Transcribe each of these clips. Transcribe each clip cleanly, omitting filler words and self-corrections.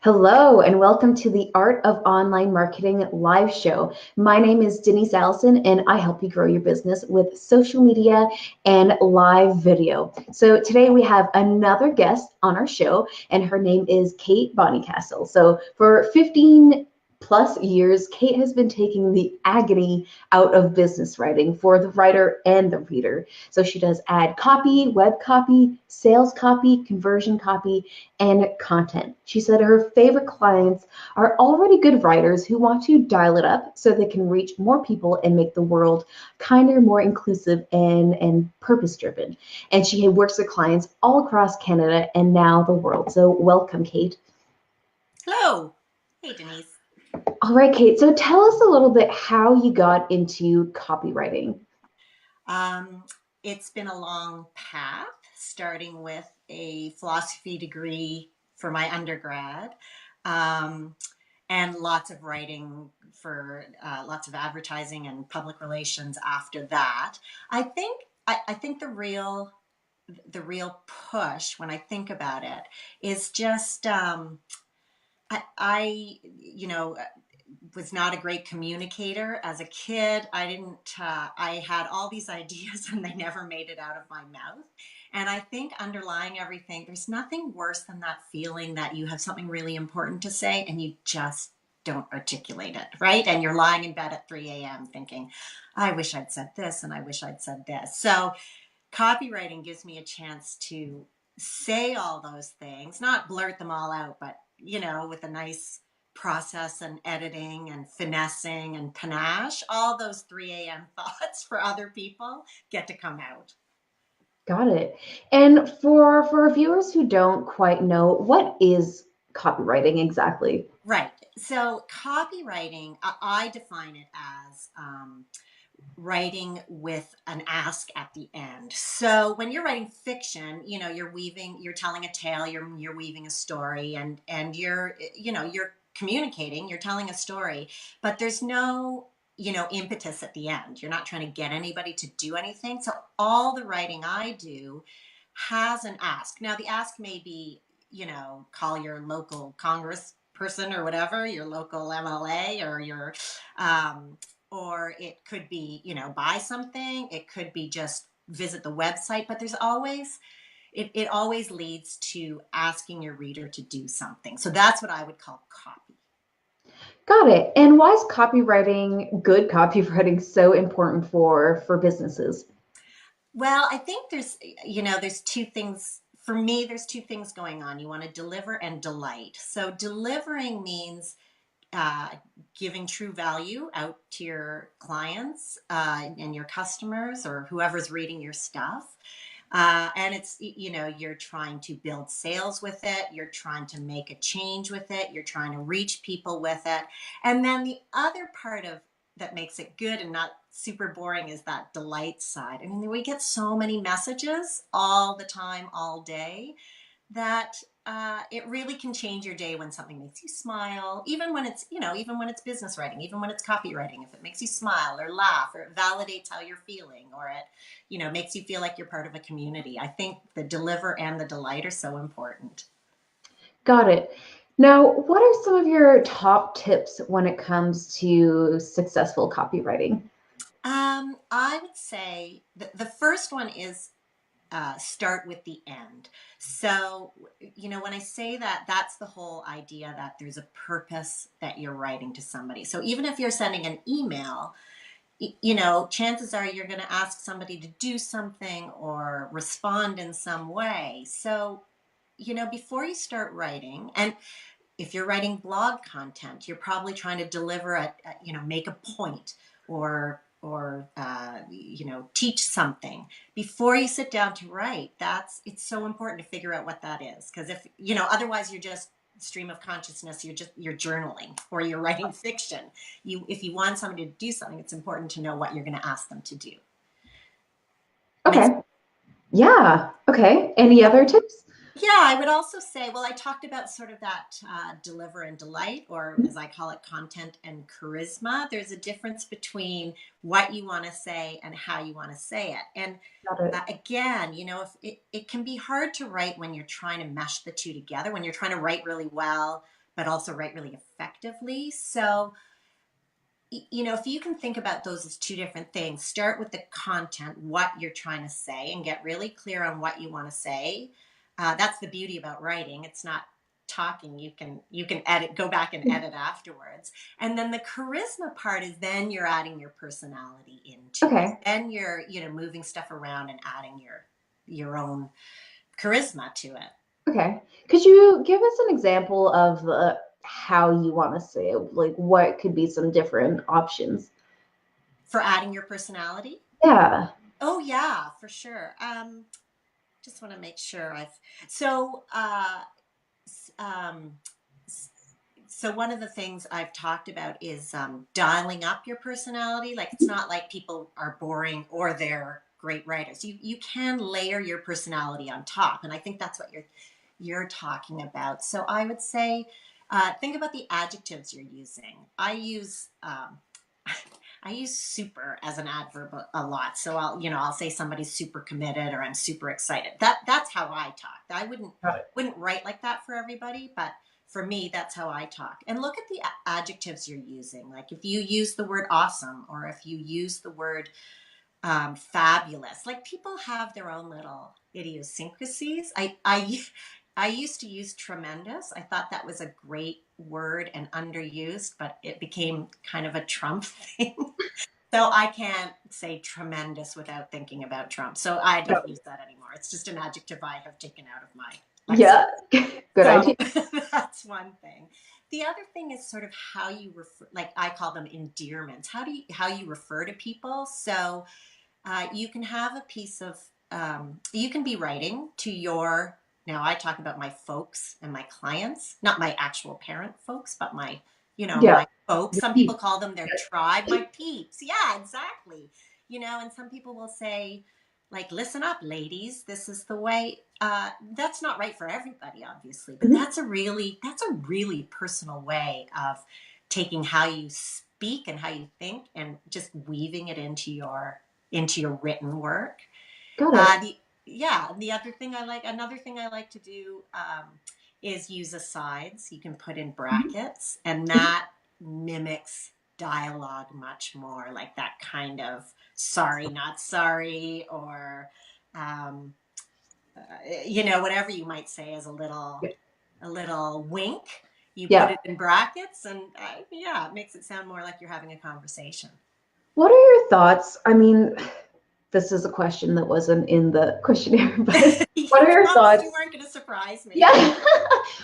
Hello, and welcome to the Art of Online Marketing live show. My name is Denise Allison, and I help you grow your business with social media and live video. So today we have another guest on our show, and her name is Kate Bonycastle. So for 15 plus years, Kate has been taking the agony out of business writing for the writer and the reader. So she does ad copy, web copy, sales copy, conversion copy, and content. She said her favorite clients are already good writers who want to dial it up so they can reach more people and make the world kinder, more inclusive, and purpose driven. And she works with clients all across Canada and now the world. So welcome, Kate. Hello. Hey, Denise. All right, Kate. So tell us a little bit how you got into copywriting. Um, it's been a long path, starting with a philosophy degree for my undergrad, um, and lots of writing for lots of advertising and public relations after that. I think the real push when I think about it is just I was not a great communicator as a kid. I had all these ideas and they never made it out of my mouth. And I think underlying everything, there's nothing worse than that feeling that you have something really important to say and you just don't articulate it, right? And you're lying in bed at 3 a.m. thinking, I wish I'd said this and I wish I'd said this. So copywriting gives me a chance to say all those things, not blurt them all out, but with a nice process and editing and finessing and panache, all those 3 a.m. thoughts for other people get to come out. Got it. And for viewers who don't quite know, what is copywriting exactly? Right. So copywriting, I define it as writing with an ask at the end. So when you're writing fiction, you're telling a tale, you're weaving a story, and you're communicating, you're telling a story, but there's no impetus at the end. You're not trying to get anybody to do anything. So all the writing I do has an ask. Now the ask may be, call your local congress person or whatever, your local MLA, um, or it could be, buy something. It could be just visit the website, but it always leads to asking your reader to do something. So that's what I would call copy. Got it. And why is copywriting, good copywriting, so important for businesses? Well, I think there's two things. For me, there's two things going on. You want to deliver and delight. So delivering means uh, giving true value out to your clients and your customers or whoever's reading your stuff. And you're trying to build sales with it. You're trying to make a change with it. You're trying to reach people with it. And then the other part of that makes it good and not super boring is that delight side. I mean, we get so many messages all the time, all day, that it really can change your day when something makes you smile, even when it's business writing, even when it's copywriting. If it makes you smile or laugh, or it validates how you're feeling, or it makes you feel like you're part of a community. I think the deliver and the delight are so important. Got it. Now, what are some of your top tips when it comes to successful copywriting? I would say the first one is start with the end. So, when I say that, that's the whole idea that there's a purpose that you're writing to somebody. So even if you're sending an email, chances are you're going to ask somebody to do something or respond in some way. So, before you start writing, and if you're writing blog content, you're probably trying to deliver make a point or teach something before you sit down to write. It's so important to figure out what that is, because if otherwise you're just stream of consciousness, you're journaling or you're writing fiction. If you want somebody to do something, it's important to know what you're going to ask them to do. Makes Okay. Yeah. Okay. Any other tips? Yeah, I would also say, well, I talked about sort of that deliver and delight, or as I call it, content and charisma. There's a difference between what you want to say and how you want to say it. And Got it. again, if it can be hard to write when you're trying to mesh the two together, when you're trying to write really well, but also write really effectively. So, you know, if you can think about those as two different things, start with the content, what you're trying to say, and get really clear on what you want to say. That's the beauty about writing. It's not talking. You can edit, go back and edit afterwards. And then the charisma part is then you're adding your personality into it. Okay. Then you're, moving stuff around and adding your own charisma to it. Okay. Could you give us an example of how you want to say it? Like, what could be some different options? For adding your personality? Yeah. Oh yeah, for sure. Just want to make sure I've so um, so one of the things I've talked about is dialing up your personality. Like it's not like people are boring or they're great writers. You can layer your personality on top, and I think that's what you're talking about. So I would say, think about the adjectives you're using. I use super as an adverb a lot. So I'll say somebody's super committed or I'm super excited. That's how I talk. I Got it. wouldn't write like that for everybody, but for me, that's how I talk. And look at the adjectives you're using. Like if you use the word awesome or if you use the word fabulous, like people have their own little idiosyncrasies. I used to use tremendous. I thought that was a great word and underused, but it became kind of a Trump thing. So I can't say tremendous without thinking about Trump. So I Yeah. don't use that anymore. It's just an adjective I have taken out of my lexicon. Yeah. Good So idea. that's one thing. The other thing is sort of how you refer, like I call them endearments. How you refer to people. So you can have a piece of, you can be writing to your, now I talk about my folks and my clients, not my actual parent folks, but Yeah. my folks. The Some people peep. call them their tribe, my peeps. Yeah, exactly. And some people will say, like, listen up, ladies, this is the way. That's not right for everybody, obviously, but Mhm. that's a really personal way of taking how you speak and how you think and just weaving it into your written work. Got Uh, it. the yeah, another thing I like to do is use asides. You can put in Mhm. brackets, and that mimics dialogue much more, like that kind of sorry, not sorry, or um, whatever you might say as a little wink. You put Yeah. it in brackets, and yeah, it makes it sound more like you're having a conversation. What are your thoughts? I mean, this is a question that wasn't in the questionnaire, but what You are your promised you thoughts? weren't going to surprise me. Yeah.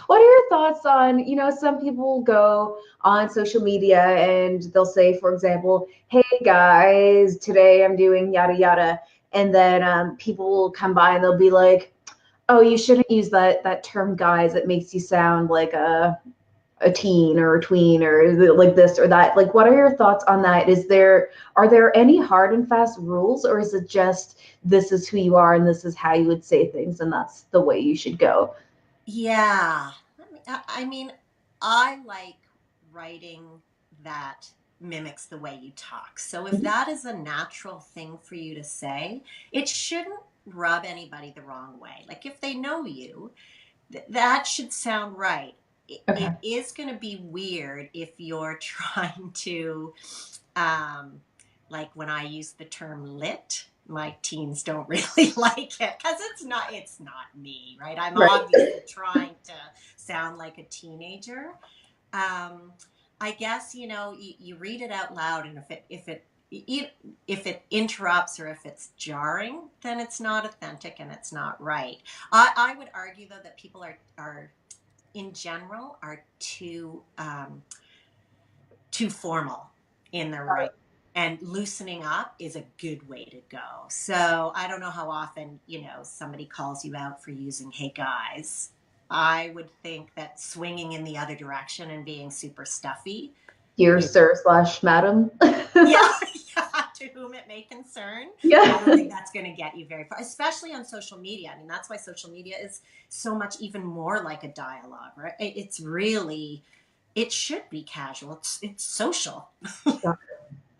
What are your thoughts on, some people go on social media and they'll say, for example, hey guys, today I'm doing yada yada. And then people will come by and they'll be like, oh, you shouldn't use that term guys. It makes you sound like a teen or a tween or like this or that. Like, what are your thoughts on that? Are there any hard and fast rules, or is it just this is who you are and this is how you would say things and that's the way you should go? Yeah. I mean, I like writing that mimics the way you talk. So if Mhm. that is a natural thing for you to say, it shouldn't rub anybody the wrong way. Like if they know you, that should sound right. It Okay. is going to be weird if you're trying to, um, like when I use the term lit, my teens don't really like it because it's not me, right? I'm Right. obviously trying to sound like a teenager. Um, I guess you read it out loud, and if it interrupts or if it's jarring, then it's not authentic and it's not right. I would argue though that people are in general are too formal in their right, and loosening up is a good way to go. So I don't know how often somebody calls you out for using hey guys. I would think that swinging in the other direction and being super stuffy Dear is, sir slash madam. yeah, yeah, to whom it may concern. I don't Yeah. think that's going to get you very far, especially on social media. I mean, that's why social media is so much even more like a dialogue, right? It's really, it should be casual. It's social.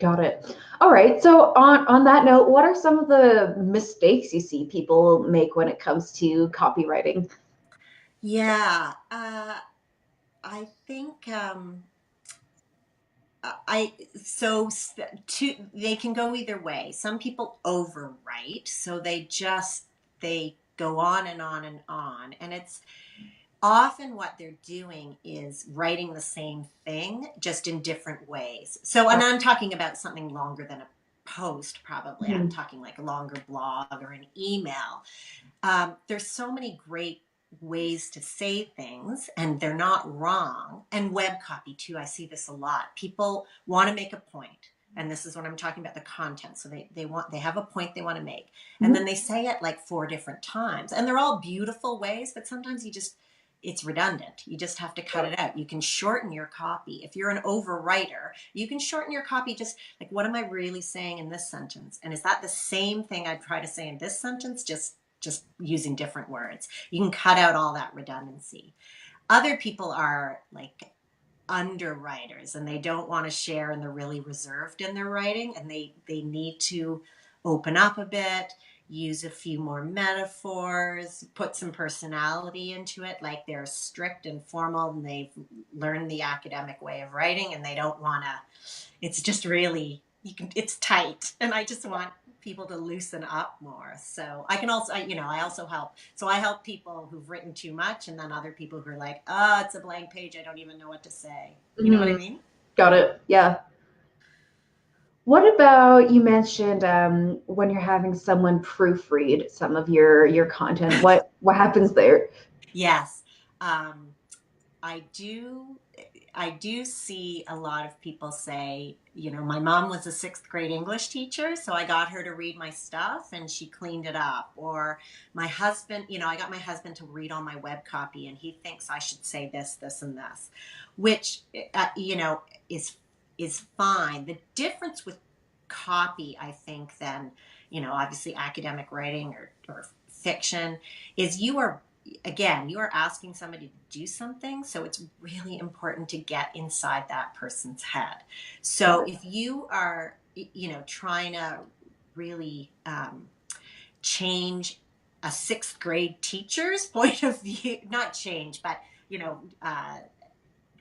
Got it. All right. So on that note, what are some of the mistakes you see people make when it comes to copywriting? Yeah. I think I so two they can go either way. Some people overwrite, so they go on and on and on, and it's often what they're doing is writing the same thing just in different ways. So, and I'm talking about something longer than a post, probably. I'm Mhm. talking like a longer blog or an email. There's so many great ways to say things, and they're not wrong. And web copy too, I see this a lot. People want to make a point, and this is what I'm talking about, the content. So they have a point they want to make, and then Mhm. they say it like 4 different times, and they're all beautiful ways, but sometimes it's redundant. You just have to cut it out. You can shorten your copy. If you're an overwriter, you can shorten your copy. Just like, what am I really saying in this sentence? And is that the same thing I'd try to say in this sentence? Just using different words. You can cut out all that redundancy. Other people are like underwriters, and they don't want to share, and they're really reserved in their writing, and they need to open up a bit, use a few more metaphors, put some personality into it. Like, they're strict and formal, and they've learned the academic way of writing, and they don't want to, it's just really, it's tight, and I just want people to loosen up more. So I can also, I also help. So I help people who've written too much, and then other people who are like, oh, it's a blank page, I don't even know what to say. You know what I Mhm. mean? Got it. Yeah. What about, you mentioned when you're having someone proofread some of your content? What happens there? Yes. Um, I do I do see a lot of people say, my mom was a sixth grade English teacher, so I got her to read my stuff and she cleaned it up. Or my husband, I got my husband to read all my web copy, and he thinks I should say this, this, and this, which, is fine. The difference with copy, I think, then, obviously academic writing or fiction, is you are asking somebody to do something. So it's really important to get inside that person's head. Got So it. if you are, trying to really change a sixth grade teacher's point of view, not change, but,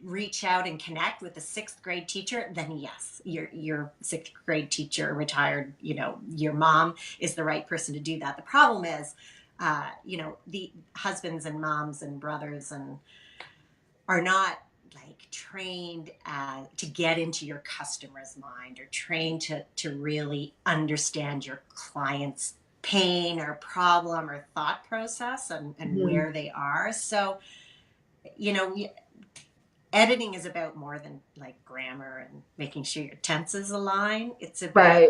reach out and connect with a sixth grade teacher, then yes, your sixth grade teacher, retired, your mom is the right person to do that. The problem is, the husbands and moms and brothers and are not like trained to get into your customer's mind, or trained to really understand your client's pain or problem or thought process, and Mhm. where they are. So, you know, editing is about more than like grammar and making sure your tenses align. It's about Right.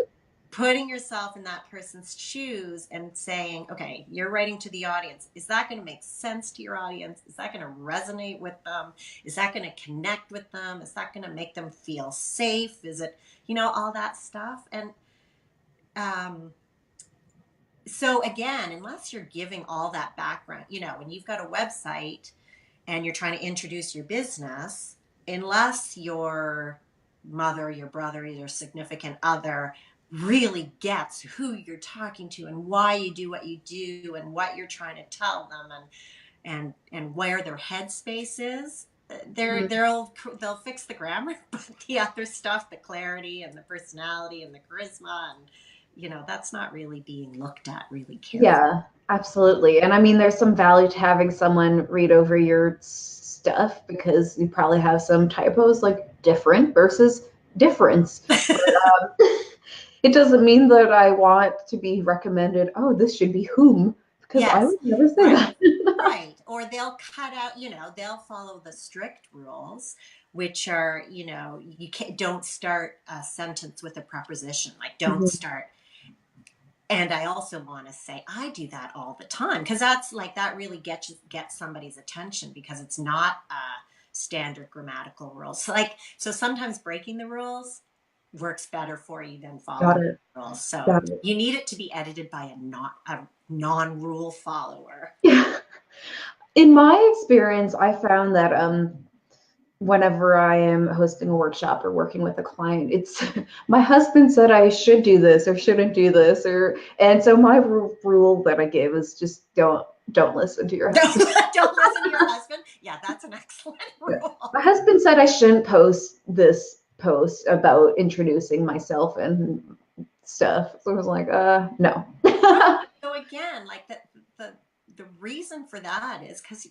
putting yourself in that person's shoes and saying, okay, you're writing to the audience. Is that going to make sense to your audience? Is that going to resonate with them? Is that going to connect with them? Is that going to make them feel safe? Is it, all that stuff? And um, so, again, unless you're giving all that background, when you've got a website and you're trying to introduce your business, unless your mother, your brother, your significant other really gets who you're talking to and why you do what you do and what you're trying to tell them, and where their headspace is, Mhm. they'll fix the grammar, but the other stuff, the clarity and the personality and the charisma, and that's not really being looked at really carefully. Yeah, absolutely. And I mean, there's some value to having someone read over your stuff because you probably have some typos, like different versus difference. But it doesn't mean that I want to be recommended, oh, this should be whom, because I Yes, would never say right. that. Right. Or they'll cut out, they'll follow the strict rules, which are, you don't start a sentence with a preposition. Like, don't Mhm. start. And I also want to say, I do that all the time, because that's like, that really gets somebody's attention, because it's not a standard grammatical rules. So sometimes breaking the rules works better for you than Got following it. the rules. So Got it. you need it to be edited by a non-rule follower. Yeah. In my experience, I found that whenever I am hosting a workshop or working with a client, it's my husband said I should do this or shouldn't do this, or and so my rule that I give is just don't. don't listen to your Don't, husband. don't listen to your husband. Yeah, that's an excellent Yeah. rule. My husband said I shouldn't post this post about introducing myself and stuff. So I was like, no. Right. So again, like the the reason for that is because,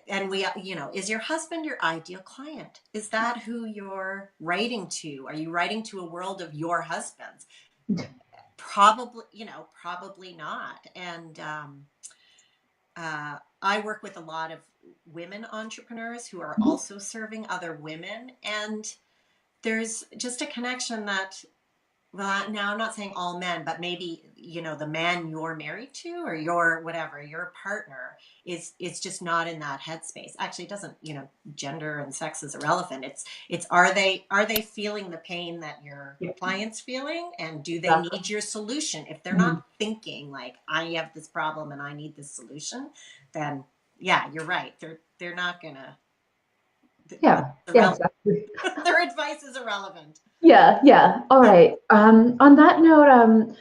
and we, is your husband your ideal client? Is that who you're writing to? Are you writing to a world of your husbands? Probably, probably not. And I work with a lot of women entrepreneurs who are also serving other women, and there's just a connection that, well, now I'm not saying all men, but maybe, the man you're married to or your whatever, your partner is just not in that headspace. Actually, it doesn't, gender and sex is irrelevant. It's are they feeling the pain that your Yeah, client's feeling, and do they exactly. need your solution? If they're Mhm. not thinking like, I have this problem and I need this solution, then yeah, you're right. They're not gonna, Yeah, yeah, irrelevant. exactly. Their advice is irrelevant. Yeah, yeah. All Yeah. right. On that note,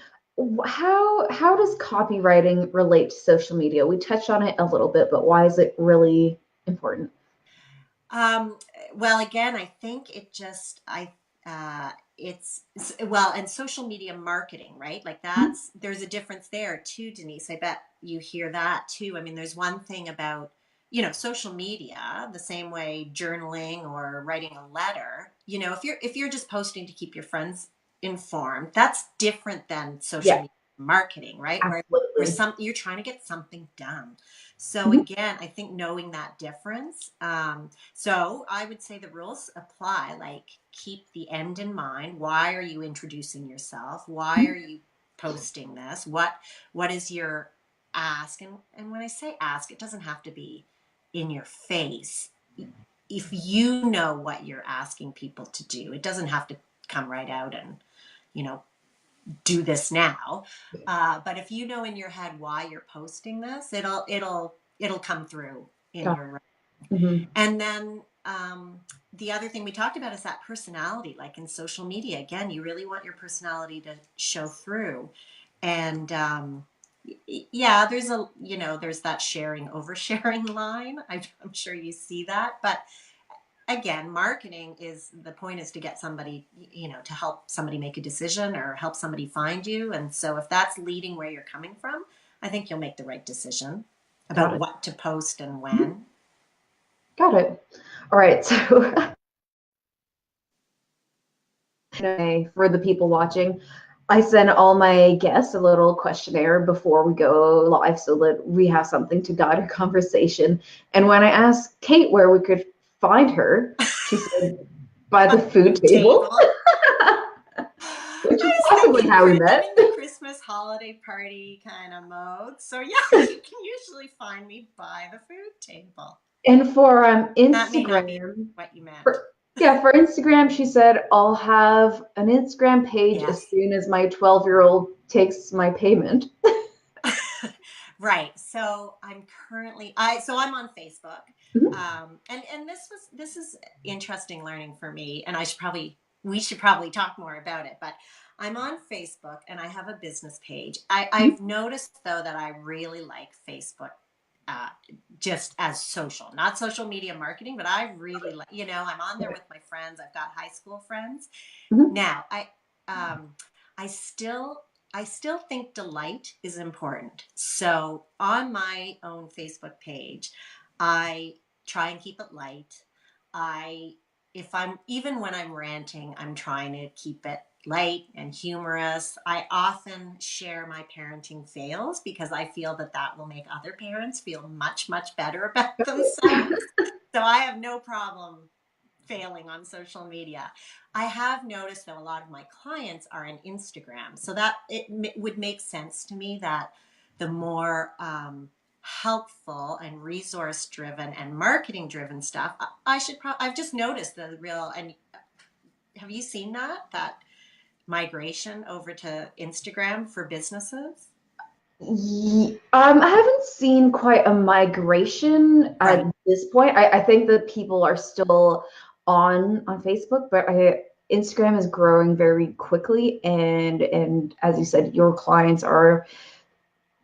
how does copywriting relate to social media? We touched on it a little bit, but why is it really important? Um, well, again, I think well, and social media marketing, right? Like Mhm. there's a difference there too, Denise. I bet you hear that too. I mean, there's one thing about, social media, the same way journaling or writing a letter, if you're just posting to keep your friends informed, that's different than social Yeah, media marketing, right? Where absolutely. you're trying to get something done. So Mhm. again, I think knowing that difference, so I would say the rules apply, like keep the end in mind. Why are you introducing yourself? Why Mhm. are you posting this? What is your ask? And when I say ask, it doesn't have to be in your face. If you know what you're asking people to do, it doesn't have to come right out and, you know, do this now. But if you know in your head why you're posting this, it'll come through in Got your. it. Mhm. And then the other thing we talked about is that personality. Like in social media, again, you really want your personality to show through. And yeah, there's that sharing oversharing line. I'm sure you see that, but again, marketing is the point is to get somebody, to help somebody make a decision or help somebody find you. And so if that's leading where you're coming from, I think you'll make the right decision Got about it. what to post and Mhm. when. Got it. All right. So for the people watching, I send all my guests a little questionnaire before we go live so that we have something to guide our conversation. And when I asked Kate where we could find her, she said by the food Food table, table. which is I was possibly thinking, how we I'm met. in the Christmas holiday party kind of mode. So yeah, you can usually find me by the food table. And for That may not be Instagram, what you meant. for, yeah, for Instagram, she said, I'll have an Instagram page as Yes. soon as my 12-year-old takes my payment. Right. So I'm on Facebook. Mhm. And this is interesting learning for me, and we should probably talk more about it, but I'm on Facebook and I have a business page. I've noticed though that I really like Facebook, uh, just as social, not social media marketing, but I really like, I'm on there with my friends. I've got high school friends. Mhm. Now, um, I still I still think delight is important. So on my own Facebook page, I try and keep it light. I if I'm even when I'm ranting, I'm trying to keep it light and humorous. I often share my parenting fails because I feel that that will make other parents feel much, much better about themselves. So I have no problem failing on social media. I have noticed that a lot of my clients are on Instagram, so that would make sense to me that the more helpful and resource driven and marketing driven stuff, I've just noticed the real. And have you seen that migration over to Instagram for businesses? I haven't seen quite a migration Right. at this point. I think that people are still on Facebook, but Instagram is growing very quickly, and as you said, your clients are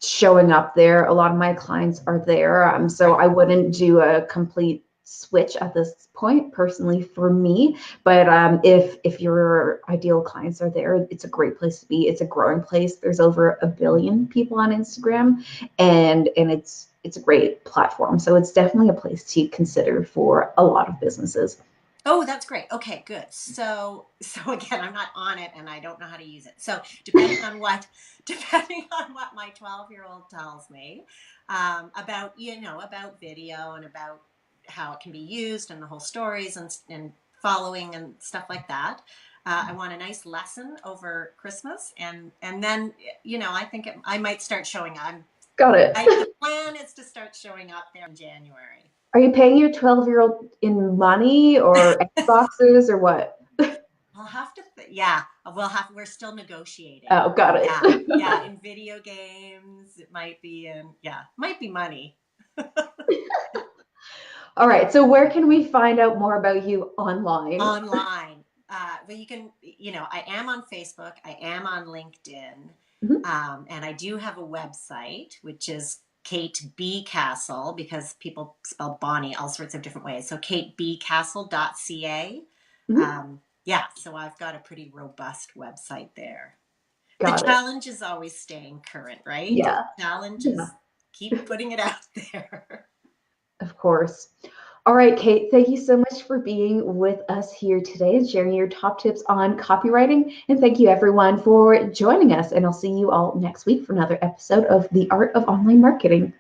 showing up there. A lot of my clients are there. So I wouldn't do a complete switch at this point personally for me. But if your ideal clients are there, it's a great place to be. It's a growing place. There's over 1 billion people on Instagram, and it's a great platform. So it's definitely a place to consider for a lot of businesses. Oh, that's great. Okay, good. So again, I'm not on it and I don't know how to use it. So depending on what, depending on what my 12-year-old tells me about, about video and about how it can be used and the whole stories and following and stuff like that. I want a nice lesson over Christmas, and then I think I might start showing up. Got it. The plan is to start showing up there in January. Are you paying your 12-year-old in money or Xboxes or what? I'll have to, yeah, we're still negotiating. Oh, got it. Yeah, in video games, it might be might be money. All right. So where can we find out more about you online? Online. Well, you can, I am on Facebook. I am on LinkedIn. And I do have a website, which is Kate Bonycastle, because people spell Bonnie all sorts of different ways. So katebcastle.ca. Yeah, so I've got a pretty robust website there. Got the it. challenge is always staying current, right? Yeah. The challenge is keep putting it out there. Of course. All right, Kate, thank you so much for being with us here today and sharing your top tips on copywriting. And thank you everyone for joining us. And I'll see you all next week for another episode of The Art of Online Marketing.